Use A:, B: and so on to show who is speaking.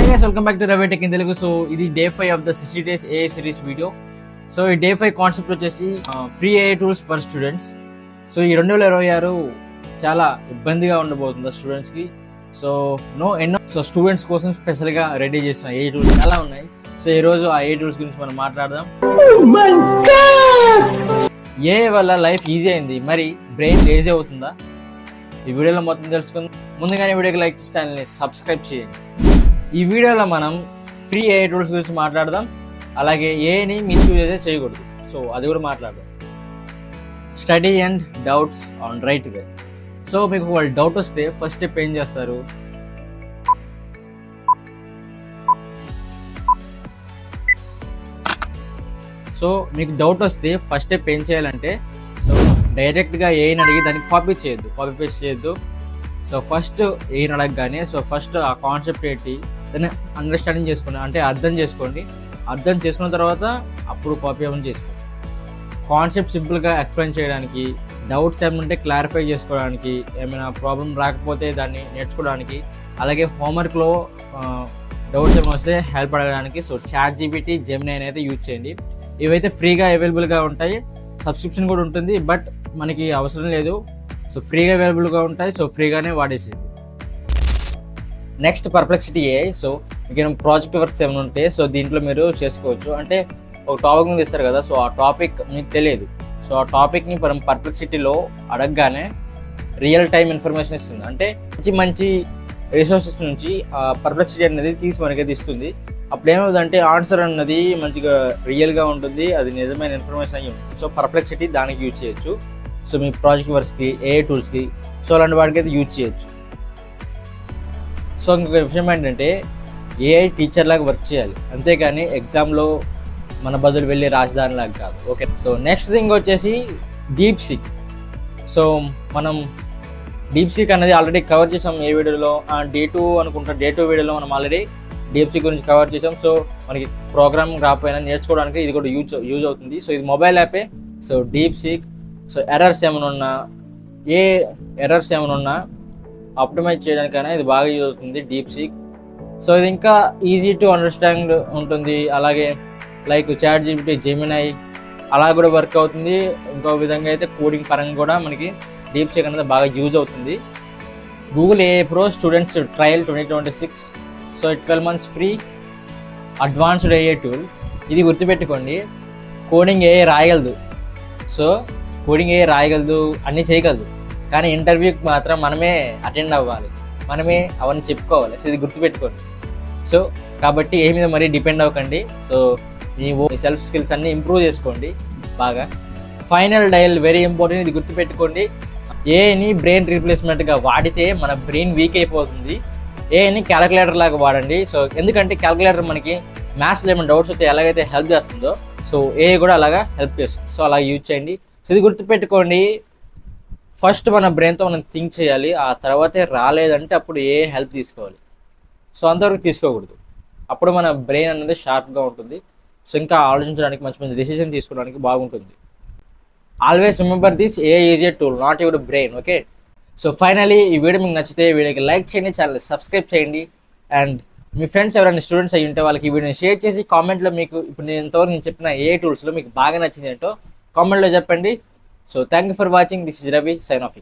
A: guys, welcome back to Ravi Tech in Telugu. So ఇది day 5 of the 60 days AI series video. So ఈ day 5 concept వచ్చేసి free AI tools for students. So ఈ 2026 చాలా ఇబ్బందిగా ఉండబోతుంది students కి. So ఎన్నో స్టూడెంట్స్ కోసం స్పెషల్ గా రెడీ చేసిన AI టూల్స్ చాలా ఉన్నాయి. సో ఈ రోజు ఆ AI టూల్స్ గురించి మనం మాట్లాడదాం. AI వల్ల లైఫ్ ఈజీ అయింది, మరి బ్రెయిన్ లేజీ అవుతుందా? ఈ వీడియోలో మొత్తం తెలుసుకుందాం. ముందుగానే వీడియోకి లైక్ చేసి ఛానల్ని సబ్స్క్రైబ్ చేయండి. ఈ వీడియోలో మనం ఫ్రీ AI టూల్స్ గురించి మాట్లాడదాం, అలాగే ఏఐని మిస్యూజ్ అయితే చేయకూడదు, సో అది కూడా మాట్లాడదాం. Study and doubts on right way. So మీకు వాళ్ళు డౌట్ వస్తే ఫస్ట్ స్టెప్ ఏం చేస్తారు? సో మీకు డౌట్ వస్తే ఫస్ట్ స్టెప్ ఏం చేయాలంటే, సో డైరెక్ట్గా ఏఐని అడిగి దానికి కాపీ పేస్ట్ చేయొద్దు. సో ఫస్ట్ ఏఐని అడగగానే ఫస్ట్ ఆ కాన్సెప్ట్ ఏంటి దాన్ని అండర్స్టాండింగ్ చేసుకోండి, అంటే అర్థం చేసుకోండి. అర్థం చేసుకున్న తర్వాత అప్పుడు కాపీ ఏమైనా చేసుకోండి. కాన్సెప్ట్ సింపుల్గా ఎక్స్ప్లెయిన్ చేయడానికి, డౌట్స్ ఏమంటే క్లారిఫై చేసుకోవడానికి, ఏమైనా ప్రాబ్లం రాకపోతే దాన్ని నేర్చుకోవడానికి, అలాగే హోంవర్క్లో డౌట్స్ ఏమైనా వస్తే హెల్ప్ అడగడానికి. సో ChatGPT, Gemini అయితే యూజ్ చేయండి. ఇవైతే ఫ్రీగా అవైలబుల్గా ఉంటాయి, సబ్స్క్రిప్షన్ కూడా ఉంటుంది, బట్ మనకి అవసరం లేదు. సో ఫ్రీగా అవైలబుల్గా ఉంటాయి, సో ఫ్రీగానే వాడేసేది. Next Perplexity AI. సో మీకు ప్రాజెక్ట్ వర్క్స్ ఏమైనా ఉంటే సో దీంట్లో మీరు చేసుకోవచ్చు. అంటే ఒక టాపిక్ మీద ఇస్తారు కదా, సో ఆ టాపిక్ మీకు తెలియదు. సో ఆ టాపిక్ని మనం పర్ప్లెక్సిటీలో అడగగానే రియల్ టైం ఇన్ఫర్మేషన్ ఇస్తుంది. అంటే మంచి రిసోర్సెస్ నుంచి పర్ప్లెక్సిటీ అనేది తీసి మనకైతే ఇస్తుంది. అప్పుడు ఏమవుతుందంటే ఆన్సర్ అన్నది మంచిగా రియల్గా ఉంటుంది, అది నిజమైన ఇన్ఫర్మేషన్ అయ్యి ఉంటుంది. సో పర్ప్లెక్సిటీ దానికి యూజ్ చేయొచ్చు. సో మీ ప్రాజెక్ట్ వర్క్స్కి, AI టూల్స్కి, సో అలాంటి వాటికి అయితే యూజ్ చేయొచ్చు. సో ఇంకొక విషయం ఏంటంటే AI టీచర్ లాగా వర్క్ చేయాలి, అంతేగాని ఎగ్జామ్లో మన బదులు వెళ్ళి రాజధానిలాగా కాదు. ఓకే. సో నెక్స్ట్ థింగ్ వచ్చేసి DeepSeek. సో మనం DeepSeek అనేది ఆల్రెడీ కవర్ చేసాం ఏ వీడియోలో, డే 2 వీడియోలో మనం ఆల్రెడీ DeepSeek గురించి కవర్ చేసాం. సో మనకి ప్రోగ్రామ్ రాకపోయినా నేర్చుకోవడానికి ఇది కూడా యూజ్ అవుతుంది. సో ఇది మొబైల్ యాపే. So DeepSeek. సో ఎర్రర్స్ ఏమైనా ఉన్నా ఆప్టిమైజ్ చేయడానికైనా ఇది బాగా యూజ్ అవుతుంది DeepSeek. సో ఇది ఇంకా ఈజీ టు అండర్స్టాండ్ ఉంటుంది. అలాగే లైక్ ChatGPT, Gemini అలా కూడా వర్క్ అవుతుంది. ఇంకో విధంగా అయితే కోడింగ్ పరంగా కూడా మనకి DeepSeek అనేది బాగా యూజ్ అవుతుంది. Google AI Pro students trial 2026. So 12 months free advanced AI tool. ఇది గుర్తుపెట్టుకోండి, కోడింగ్ AI రాయగలదు. సో కోడింగ్ AI రాయగలదు, అన్నీ చేయగలదు, కానీ ఇంటర్వ్యూకి మాత్రం మనమే అటెండ్ అవ్వాలి, మనమే అవన్నీ చెప్పుకోవాలి. సో ఇది గుర్తుపెట్టుకోండి. సో కాబట్టి ఏ మీద మరీ డిపెండ్ అవ్వకండి. సో మీ సెల్ఫ్ స్కిల్స్ అన్నీ ఇంప్రూవ్ చేసుకోండి బాగా. ఫైనల్ డయల్ వెరీ ఇంపార్టెంట్, ఇది గుర్తుపెట్టుకోండి. ఏఐని బ్రెయిన్ రీప్లేస్మెంట్గా వాడితే మన బ్రెయిన్ వీక్ అయిపోతుంది. ఏఐని క్యాలిక్యులేటర్ లాగా వాడండి. సో ఎందుకంటే క్యాలిక్యులేటర్ మనకి మ్యాథ్స్లో ఏమైనా డౌట్స్ వస్తే ఎలాగైతే హెల్ప్ చేస్తుందో, సో ఏఐ కూడా అలాగా హెల్ప్ చేస్తుంది. సో అలా యూజ్ చేయండి. సో ఇది గుర్తుపెట్టుకోండి, ఫస్ట్ మన బ్రెయిన్తో మనం థింక్ చేయాలి, ఆ తర్వాతే రాలేదంటే అప్పుడు ఏ హెల్ప్ తీసుకోవాలి. సో అంతవరకు తీసుకోకూడదు, అప్పుడు మన బ్రెయిన్ అనేది షార్ప్గా ఉంటుంది. సో ఇంకా ఆలోచించడానికి, మంచి మంచి డెసిషన్ తీసుకోవడానికి బాగుంటుంది. Always remember this, AI is a tool, not your brain. Okay. So finally ఈ వీడియో మీకు నచ్చితే వీడియోకి లైక్ చేయండి, ఛానల్ సబ్స్క్రైబ్ చేయండి. అండ్ మీ ఫ్రెండ్స్ ఎవరైనా స్టూడెంట్స్ అయ్యి ఉంటే వాళ్ళకి ఈ వీడియోని షేర్ చేసి కామెంట్లో మీకు ఇప్పుడు నేను చెప్పిన AI టూల్స్లో మీకు బాగా నచ్చింది ఏంటో కామెంట్లో చెప్పండి. So thank you for watching. This is Ravi, sign off.